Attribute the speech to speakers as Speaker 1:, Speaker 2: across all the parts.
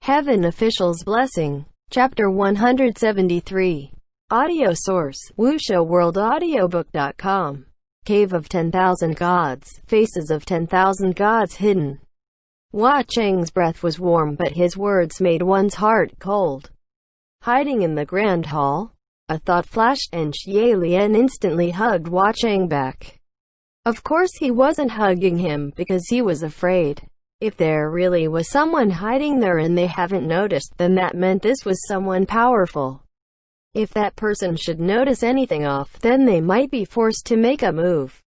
Speaker 1: Heaven Official's Blessing. Chapter 173. Audio source: WuXiaWorldAudiobook.com. Cave of 10,000 Gods. Faces of 10,000 Gods hidden. Hua Cheng's breath was warm, but his words made one's heart cold. Hiding in the Grand Hall? A thought flashed, and Xie Lian instantly hugged Hua Cheng back. Of course he wasn't hugging him, because he was afraid. If there really was someone hiding there and they haven't noticed, then that meant this was someone powerful. If that person should notice anything off, then they might be forced to make a move.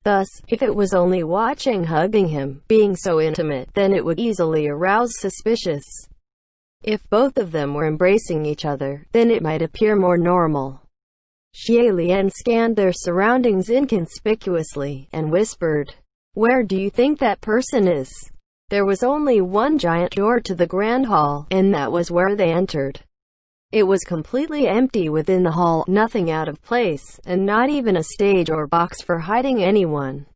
Speaker 1: Thus, if it was only Hua Cheng hugging him, being so intimate, then it would easily arouse suspicion. If both of them were embracing each other, then it might appear more normal. Xie Lian scanned their surroundings inconspicuously, and whispered, "Where do you think that person is?" There was only one giant door to the Grand Hall, and that was where they entered. It was completely empty within the hall, nothing out of place, and not even a stage or box for hiding anyone.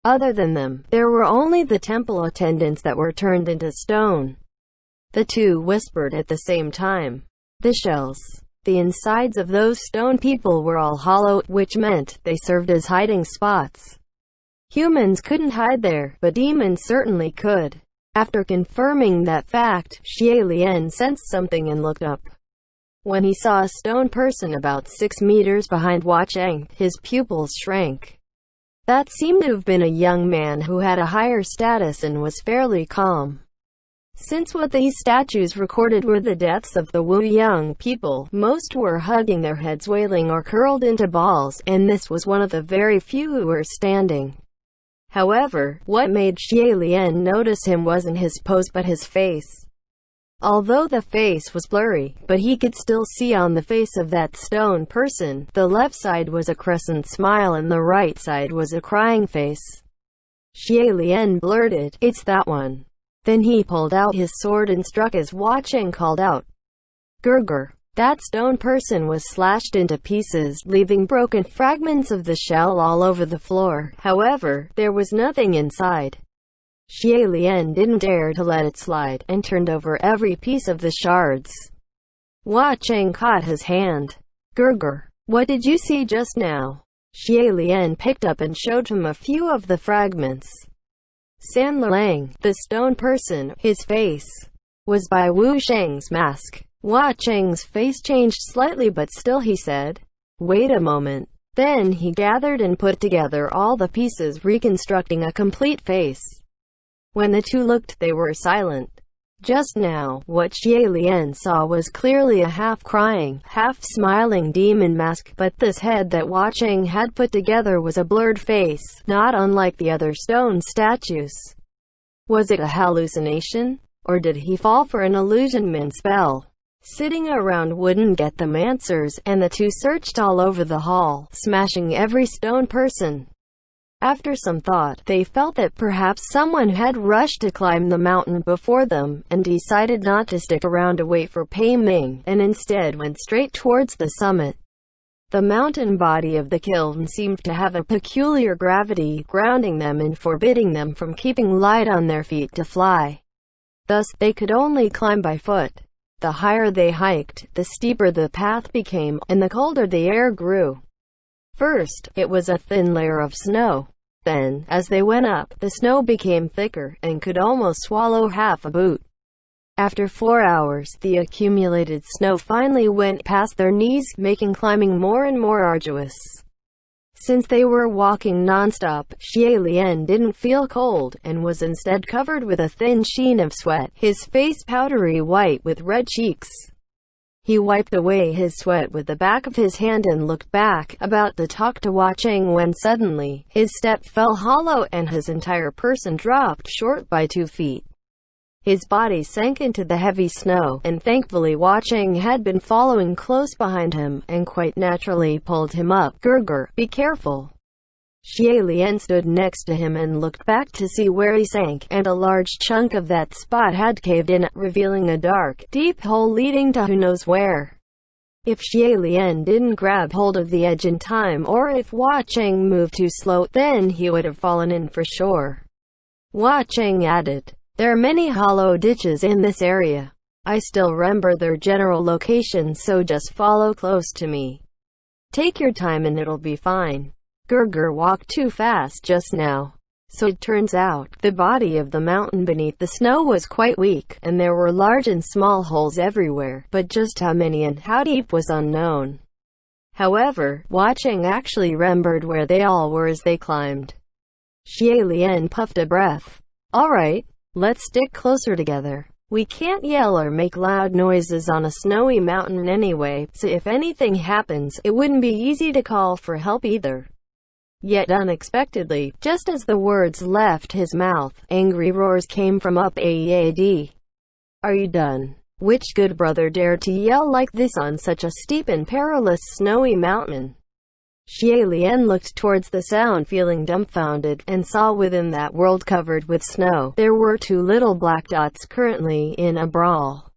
Speaker 1: Other than them, there were only the temple attendants that were turned into stone. The two whispered at the same time. The shells. The insides of those stone people were all hollow, which meant they served as hiding spots. Humans couldn't hide there, but demons certainly could. After confirming that fact, Xie Lian sensed something and looked up. When he saw a stone person about 6 meters behind Hua Cheng, his pupils shrank. That seemed to have been a young man who had a higher status and was fairly calm. Since what these statues recorded were the deaths of the Wu young people, most were hugging their heads, wailing, or curled into balls, and this was one of the very few who were standing. However, what made Xie Lian notice him wasn't his pose but his face. Although the face was blurry, but he could still see on the face of that stone person, the left side was a crescent smile and the right side was a crying face. Xie Lian blurted, "It's that one." Then he pulled out his sword and struck as Hua Cheng called out, "Gurgur." That stone person was slashed into pieces, leaving broken fragments of the shell all over the floor. However, there was nothing inside. Xie Lian didn't dare to let it slide, and turned over every piece of the shards. Hua Cheng caught his hand. "Gurgur, what did you see just now?" Xie Lian picked up and showed him a few of the fragments. San Lang, the stone person, his face was by Wu Sheng's mask. Hua Cheng's face changed slightly, but still he said, "Wait a moment." Then he gathered and put together all the pieces, reconstructing a complete face. When the two looked, they were silent. Just now, what Xie Lian saw was clearly a half-crying, half-smiling demon mask, but this head that Hua Cheng had put together was a blurred face, not unlike the other stone statues. Was it a hallucination? Or did he fall for an illusionment spell? Sitting around wouldn't get them answers, and the two searched all over the hall, smashing every stone person. After some thought, they felt that perhaps someone had rushed to climb the mountain before them, and decided not to stick around to wait for Pei Ming, and instead went straight towards the summit. The mountain body of the kiln seemed to have a peculiar gravity, grounding them and forbidding them from keeping light on their feet to fly. Thus, they could only climb by foot. The higher they hiked, the steeper the path became, and the colder the air grew. First, it was a thin layer of snow. Then, as they went up, the snow became thicker, and could almost swallow half a boot. After 4 hours, the accumulated snow finally went past their knees, making climbing more and more arduous. Since they were walking non-stop, Xie Lian didn't feel cold, and was instead covered with a thin sheen of sweat, his face powdery white with red cheeks. He wiped away his sweat with the back of his hand and looked back, about to talk to Hua Cheng, when suddenly, his step fell hollow, and his entire person dropped short by 2 feet. His body sank into the heavy snow, and thankfully Hua Cheng had been following close behind him, and quite naturally pulled him up. "Gurgur, be careful." Xie Lian stood next to him and looked back to see where he sank, and a large chunk of that spot had caved in, revealing a dark, deep hole leading to who knows where. If Xie Lian didn't grab hold of the edge in time, or if Hua Cheng moved too slow, then he would have fallen in for sure. Hua Cheng added, There are many hollow ditches in this area. I still remember their general location, so just follow close to me. Take your time and it'll be fine. Gerger walked too fast just now. So it turns out, the body of the mountain beneath the snow was quite weak, and there were large and small holes everywhere, but just how many and how deep was unknown. However, Hua Cheng actually remembered where they all were as they climbed. Xie Lian puffed a breath. Alright, let's stick closer together. We can't yell or make loud noises on a snowy mountain anyway, so if anything happens, it wouldn't be easy to call for help either. Yet unexpectedly, just as the words left his mouth, angry roars came from up ahead. Are you done? Which good brother dared to yell like this on such a steep and perilous snowy mountain? Xie Lian looked towards the sound feeling dumbfounded, and saw within that world covered with snow, there were two little black dots currently in a brawl.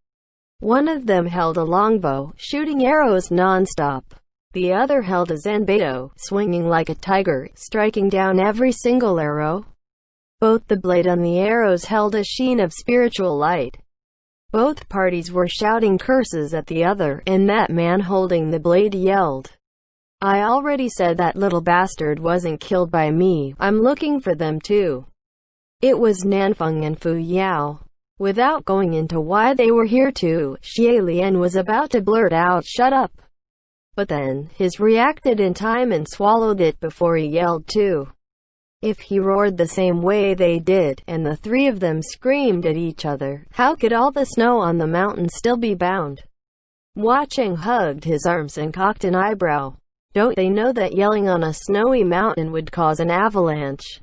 Speaker 1: One of them held a longbow, shooting arrows non-stop. The other held a zanbato, swinging like a tiger, striking down every single arrow. Both the blade and the arrows held a sheen of spiritual light. Both parties were shouting curses at the other, and that man holding the blade yelled, I already said that little bastard wasn't killed by me, I'm looking for them too. It was Nanfeng and Fu Yao. Without going into why they were here too, Xie Lian was about to blurt out shut up. But then, his reacted in time and swallowed it before he yelled too. If he roared the same way they did, and the three of them screamed at each other, how could all the snow on the mountain still be bound? Hua Cheng hugged his arms and cocked an eyebrow. Don't they know that yelling on a snowy mountain would cause an avalanche?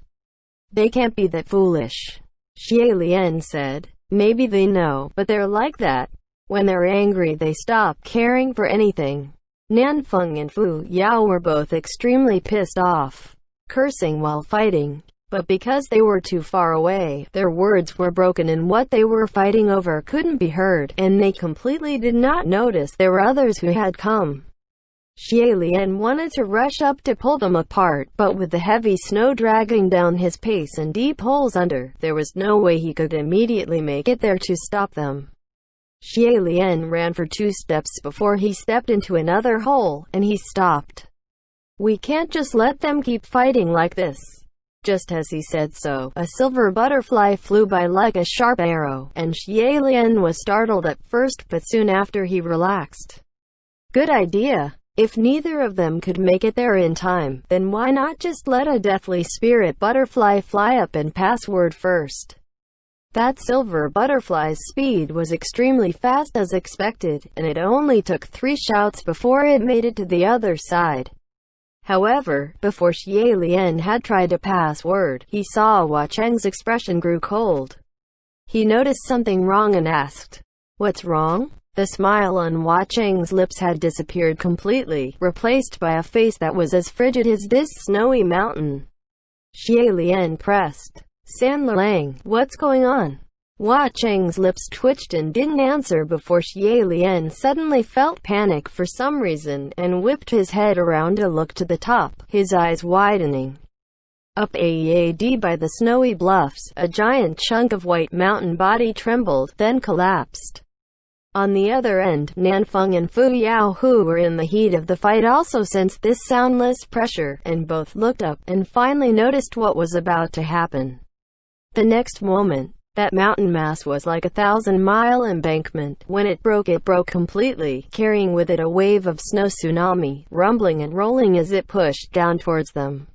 Speaker 1: They can't be that foolish. Xie Lian said. Maybe they know, but they're like that. When they're angry they stop caring for anything. Nanfeng and Fu Yao were both extremely pissed off, cursing while fighting. But because they were too far away, their words were broken and what they were fighting over couldn't be heard, and they completely did not notice there were others who had come. Xie Lian wanted to rush up to pull them apart, but with the heavy snow dragging down his pace and deep holes under, there was no way he could immediately make it there to stop them. Xie Lian ran for 2 steps before he stepped into another hole, and he stopped. We can't just let them keep fighting like this. Just as he said so, a silver butterfly flew by like a sharp arrow, and Xie Lian was startled at first, but soon after he relaxed. Good idea. If neither of them could make it there in time, then why not just let a deathly spirit butterfly fly up and pass word first? That silver butterfly's speed was extremely fast as expected, and it only took 3 shouts before it made it to the other side. However, before Xie Lian had tried to pass word, he saw Hua Cheng's expression grew cold. He noticed something wrong and asked, "What's wrong?" The smile on Hua Cheng's lips had disappeared completely, replaced by a face that was as frigid as this snowy mountain. Xie Lian pressed, "San Lang, what's going on?" Hua Cheng's lips twitched and didn't answer before Xie Lian suddenly felt panic for some reason, and whipped his head around to look to the top, his eyes widening. Up ahead by the snowy bluffs, a giant chunk of white mountain body trembled, then collapsed. On the other end, Nanfeng and Fu Yao, who were in the heat of the fight, also sensed this soundless pressure, and both looked up, and finally noticed what was about to happen. The next moment, that mountain mass was like a 1,000-mile embankment. When it broke completely, carrying with it a wave of snow tsunami, rumbling and rolling as it pushed down towards them.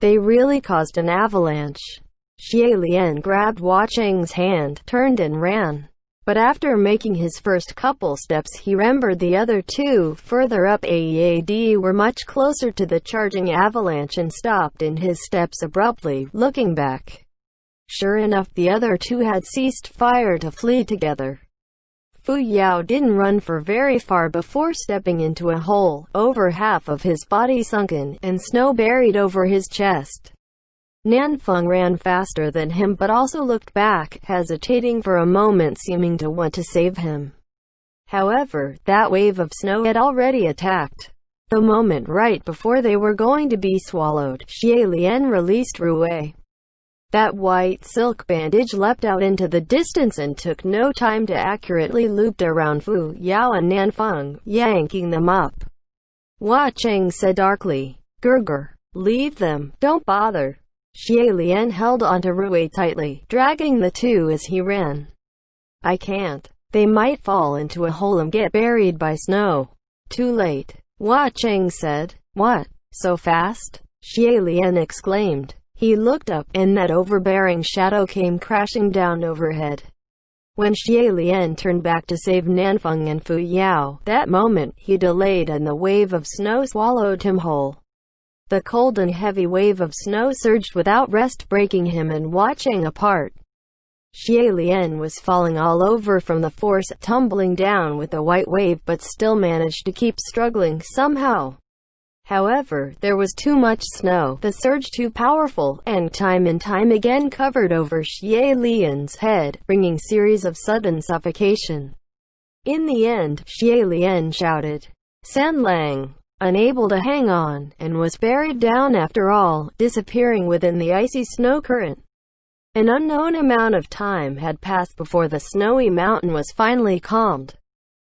Speaker 1: They really caused an avalanche. Xie Lian grabbed Hua Cheng's hand, turned and ran. But after making his first couple steps, he remembered the other 2 further up ahead were much closer to the charging avalanche and stopped in his steps abruptly, looking back. Sure enough, the other 2 had ceased fire to flee together. Fu Yao didn't run for very far before stepping into a hole, over half of his body sunken, and snow buried over his chest. Nanfeng ran faster than him but also looked back, hesitating for a moment, seeming to want to save him. However, that wave of snow had already attacked. The moment right before they were going to be swallowed, Xie Lian released Ruwei. That white silk bandage leapt out into the distance and took no time to accurately loop around Fu Yao and Nanfeng, yanking them up. Hua Cheng said darkly, "Gurgur, leave them, don't bother." Xie Lian held onto Rui tightly, dragging the two as he ran. "I can't. They might fall into a hole and get buried by snow." "Too late," Hua Cheng said. "What? So fast?" Xie Lian exclaimed. He looked up, and that overbearing shadow came crashing down overhead. When Xie Lian turned back to save Nanfeng and Fu Yao, that moment he delayed and the wave of snow swallowed him whole. The cold and heavy wave of snow surged without rest, breaking him and Hua Cheng apart. Xie Lian was falling all over from the force, tumbling down with the white wave, but still managed to keep struggling somehow. However, there was too much snow, the surge too powerful, and time again covered over Xie Lian's head, bringing series of sudden suffocation. In the end, Xie Lian shouted, "San Lang!" unable to hang on, and was buried down after all, disappearing within the icy snow current. An unknown amount of time had passed before the snowy mountain was finally calmed.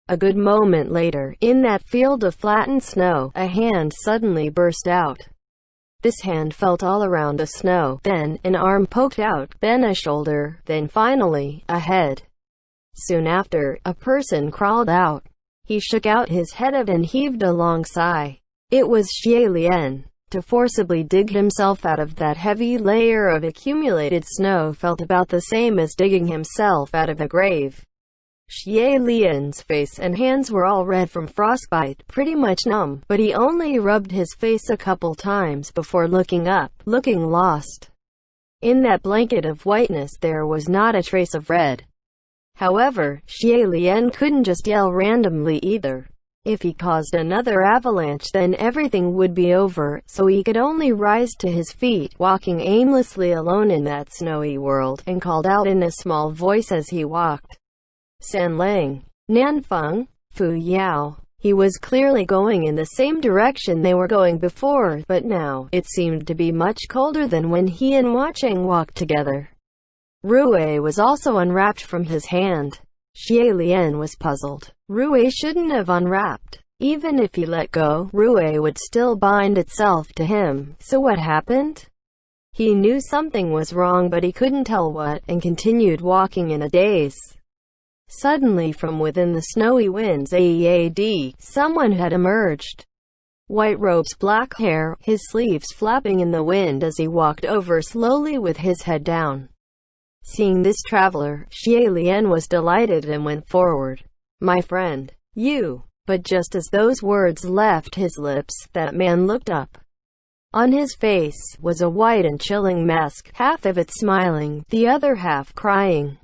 Speaker 1: A good moment later, in that field of flattened snow, a hand suddenly burst out. This hand felt all around the snow, then an arm poked out, then a shoulder, then finally, a head. Soon after, a person crawled out. He shook out his head and heaved a long sigh. It was Xie Lian. To forcibly dig himself out of that heavy layer of accumulated snow felt about the same as digging himself out of a grave. Xie Lian's face and hands were all red from frostbite, pretty much numb, but he only rubbed his face a couple times before looking up, looking lost. In that blanket of whiteness there was not a trace of red. However, Xie Lian couldn't just yell randomly either. If he caused another avalanche, then everything would be over, so he could only rise to his feet, walking aimlessly alone in that snowy world, and called out in a small voice as he walked, "San Lang, Nanfeng, Fu Yao." He was clearly going in the same direction they were going before, but now, it seemed to be much colder than when he and Hua Cheng walked together. Rui was also unwrapped from his hand. Xie Lian was puzzled. Rui shouldn't have unwrapped. Even if he let go, Rui would still bind itself to him. So what happened? He knew something was wrong, but he couldn't tell what, and continued walking in a daze. Suddenly, from within the snowy winds, someone had emerged. White robes, black hair, his sleeves flapping in the wind as he walked over slowly with his head down. Seeing this traveler, Xie Lian was delighted and went forward. "My friend, you." But just as those words left his lips, that man looked up. On his face was a white and chilling mask, half of it smiling, the other half crying.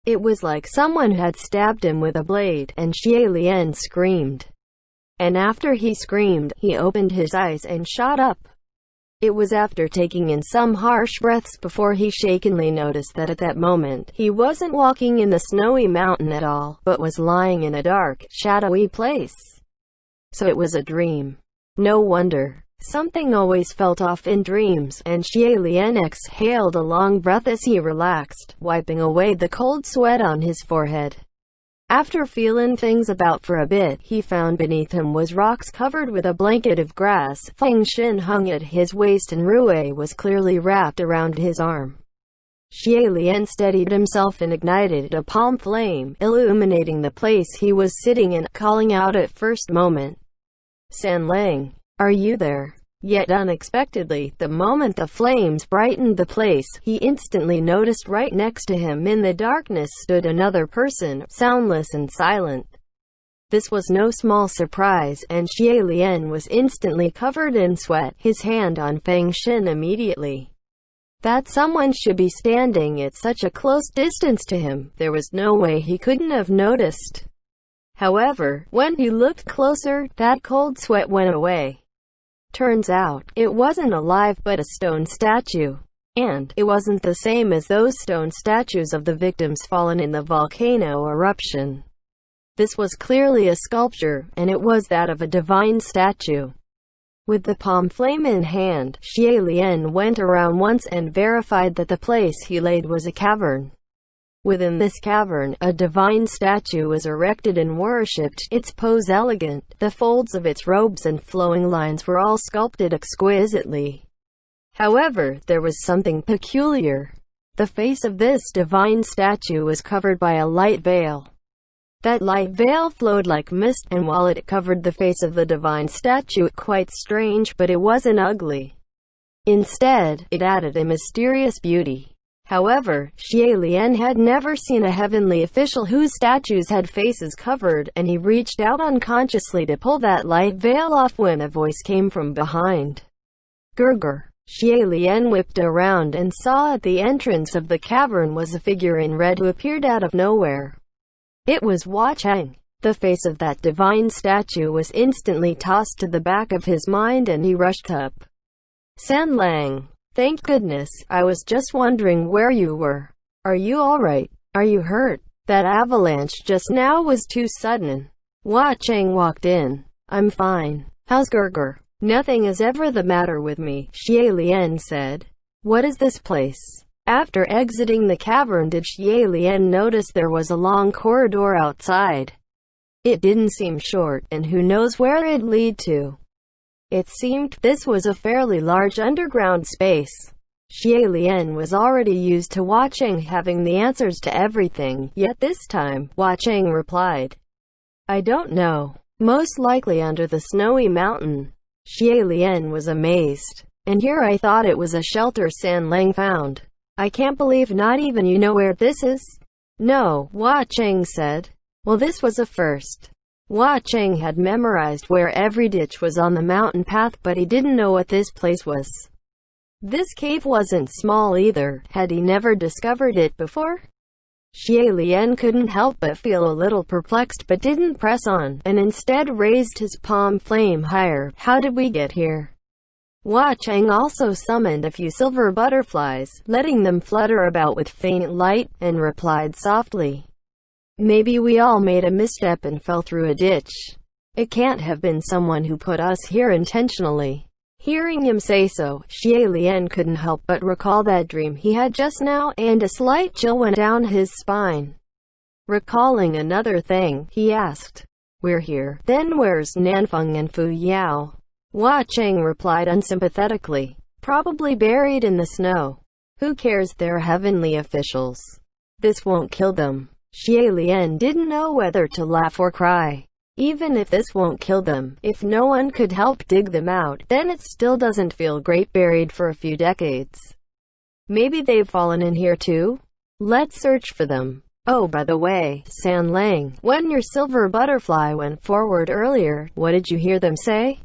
Speaker 1: It was like someone had stabbed him with a blade, and Xie Lian screamed. And after he screamed, he opened his eyes and shot up. It was after taking in some harsh breaths before he shakenly noticed that at that moment, he wasn't walking in the snowy mountain at all, but was lying in a dark, shadowy place. So it was a dream. No wonder. Something always felt off in dreams, and Xie Lian exhaled a long breath as he relaxed, wiping away the cold sweat on his forehead. After feeling things about for a bit, he found beneath him was rocks covered with a blanket of grass. Feng Xin hung at his waist and Rui was clearly wrapped around his arm. Xie Lian steadied himself and ignited a palm flame, illuminating the place he was sitting in, calling out at first moment, "San Lang, are you there?" Yet unexpectedly, the moment the flames brightened the place, he instantly noticed right next to him in the darkness stood another person, soundless and silent. This was no small surprise, and Xie Lian was instantly covered in sweat, his hand on Feng Xin immediately. That someone should be standing at such a close distance to him, there was no way he couldn't have noticed. However, when he looked closer, that cold sweat went away. Turns out, it wasn't alive but a stone statue. And it wasn't the same as those stone statues of the victims fallen in the volcano eruption. This was clearly a sculpture, and it was that of a divine statue. With the palm flame in hand, Xie Lian went around once and verified that the place he laid was a cavern. Within this cavern, a divine statue was erected and worshipped, its pose elegant. The folds of its robes and flowing lines were all sculpted exquisitely. However, there was something peculiar. The face of this divine statue was covered by a light veil. That light veil flowed like mist, and while it covered the face of the divine statue, quite strange, but it wasn't ugly. Instead, it added a mysterious beauty. However, Xie Lian had never seen a heavenly official whose statues had faces covered, and he reached out unconsciously to pull that light veil off when a voice came from behind. Gurgur. Xie Lian whipped around and saw at the entrance of the cavern was a figure in red who appeared out of nowhere. It was Hua Cheng. The face of that divine statue was instantly tossed to the back of his mind and he rushed up. San Lang. Thank goodness, I was just wondering where you were. Are you alright? Are you hurt? That avalanche just now was too sudden. Hua Cheng walked in. I'm fine. How's Gurgur? Nothing is ever the matter with me, Xie Lian said. What is this place? After exiting the cavern, did Xie Lian notice there was a long corridor outside. It didn't seem short, and who knows where it'd lead to. It seemed this was a fairly large underground space. Xie Lian was already used to Hua Cheng having the answers to everything, yet this time, Hua Cheng replied, I don't know. Most likely under the snowy mountain. Xie Lian was amazed. And here I thought it was a shelter San Lang found. I can't believe not even you know where this is? No, Hua Cheng said. Well, this was a first. Hua Cheng had memorized where every ditch was on the mountain path, but he didn't know what this place was. This cave wasn't small either. Had he never discovered it before? Xie Lian couldn't help but feel a little perplexed, but didn't press on, and instead raised his palm flame higher. How did we get here? Hua Cheng also summoned a few silver butterflies, letting them flutter about with faint light, and replied softly. Maybe we all made a misstep and fell through a ditch. It can't have been someone who put us here intentionally. Hearing him say so, Xie Lian couldn't help but recall that dream he had just now, and a slight chill went down his spine. Recalling another thing, he asked, We're here. Then where's Nanfeng and Fu Yao? Hua Cheng replied unsympathetically. Probably buried in the snow. Who cares, they're heavenly officials. This won't kill them. Xie Lian didn't know whether to laugh or cry. Even if this won't kill them, if no one could help dig them out, then it still doesn't feel great buried for a few decades. Maybe they've fallen in here too? Let's search for them. Oh, by the way, San Lang, when your silver butterfly went forward earlier, what did you hear them say?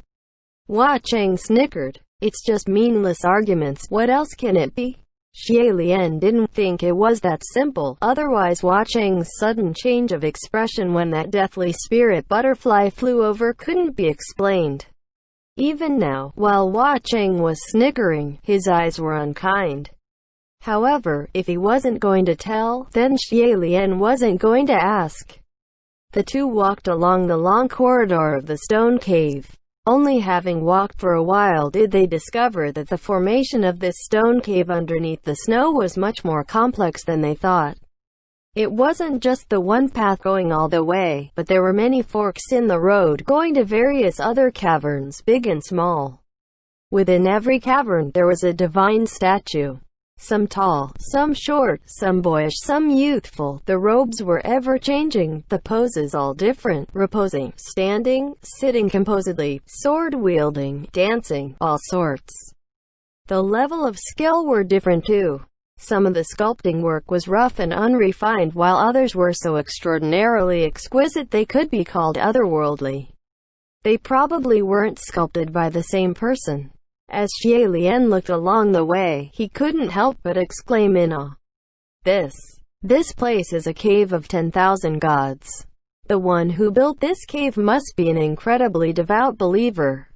Speaker 1: Hua Cheng snickered. It's just meaningless arguments. What else can it be? Xie Lian didn't think it was that simple, otherwise Hua Cheng's sudden change of expression when that deathly spirit butterfly flew over couldn't be explained. Even now, while Hua Cheng was snickering, his eyes were unkind. However, if he wasn't going to tell, then Xie Lian wasn't going to ask. The two walked along the long corridor of the stone cave. Only having walked for a while did they discover that the formation of this stone cave underneath the snow was much more complex than they thought. It wasn't just the one path going all the way, but there were many forks in the road going to various other caverns, big and small. Within every cavern there was a divine statue. Some tall, some short, some boyish, some youthful. The robes were ever-changing, the poses all different, reposing, standing, sitting composedly, sword-wielding, dancing, all sorts. The level of skill were different too. Some of the sculpting work was rough and unrefined, while others were so extraordinarily exquisite they could be called otherworldly. They probably weren't sculpted by the same person. As Xie Lian looked along the way, he couldn't help but exclaim in awe. This place is a cave of 10,000 gods. The one who built this cave must be an incredibly devout believer.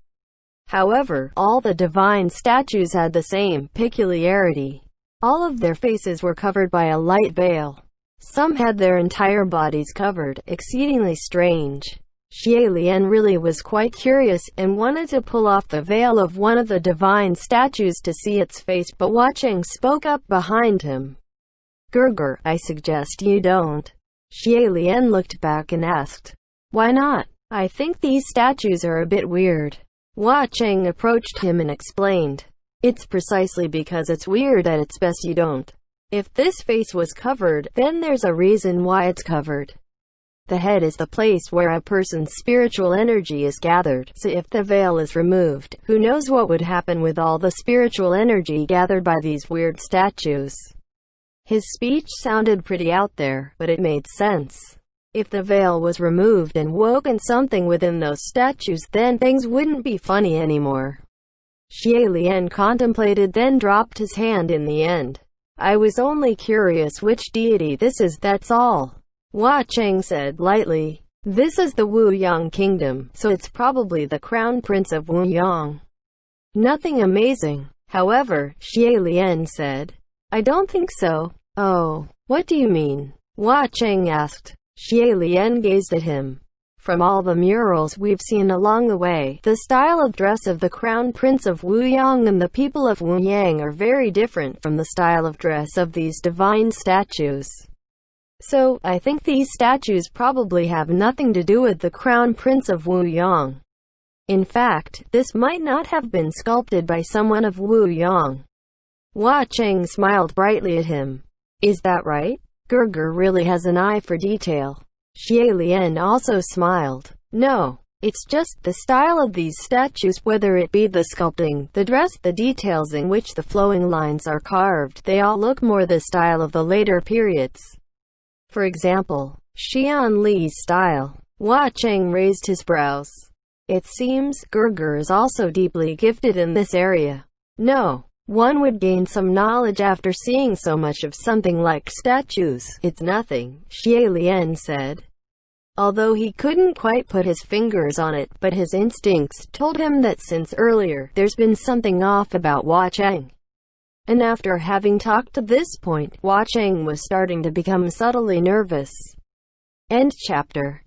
Speaker 1: However, all the divine statues had the same peculiarity. All of their faces were covered by a light veil. Some had their entire bodies covered, exceedingly strange. Xie Lian really was quite curious, and wanted to pull off the veil of one of the divine statues to see its face, but Hua Cheng spoke up behind him. "Gerger, I suggest you don't." Xie Lian looked back and asked, "Why not? I think these statues are a bit weird." Hua Cheng approached him and explained, "It's precisely because it's weird at its best you don't. If this face was covered, then there's a reason why it's covered. The head is the place where a person's spiritual energy is gathered, so if the veil is removed, who knows what would happen with all the spiritual energy gathered by these weird statues." His speech sounded pretty out there, but it made sense. If the veil was removed and woken something within those statues, then things wouldn't be funny anymore. Xie Lian contemplated, then dropped his hand in the end. "I was only curious which deity this is, that's all," Hua Cheng said lightly. "This is the Wu Yang Kingdom, so it's probably the Crown Prince of Wu Yang. Nothing amazing." However, Xie Lian said, "I don't think so." "Oh, what do you mean?" Hua Cheng asked. Xie Lian gazed at him. "From all the murals we've seen along the way, the style of dress of the Crown Prince of Wu Yang and the people of Wu Yang are very different from the style of dress of these divine statues. So, I think these statues probably have nothing to do with the Crown Prince of Wu Yang. In fact, this might not have been sculpted by someone of Wu Yang." Hua Cheng smiled brightly at him. "Is that right? Gerger really has an eye for detail." Xie Lian also smiled. "No, it's just the style of these statues, whether it be the sculpting, the dress, the details in which the flowing lines are carved, they all look more the style of the later periods. For example, Xian Li's style." Hua Cheng raised his brows. "It seems Gerger is also deeply gifted in this area." "No. One would gain some knowledge after seeing so much of something like statues." "It's nothing," Xie Lian said. Although he couldn't quite put his fingers on it, but his instincts told him that since earlier, there's been something off about Hua Cheng. And after having talked to this point, Hua Cheng was starting to become subtly nervous. End chapter.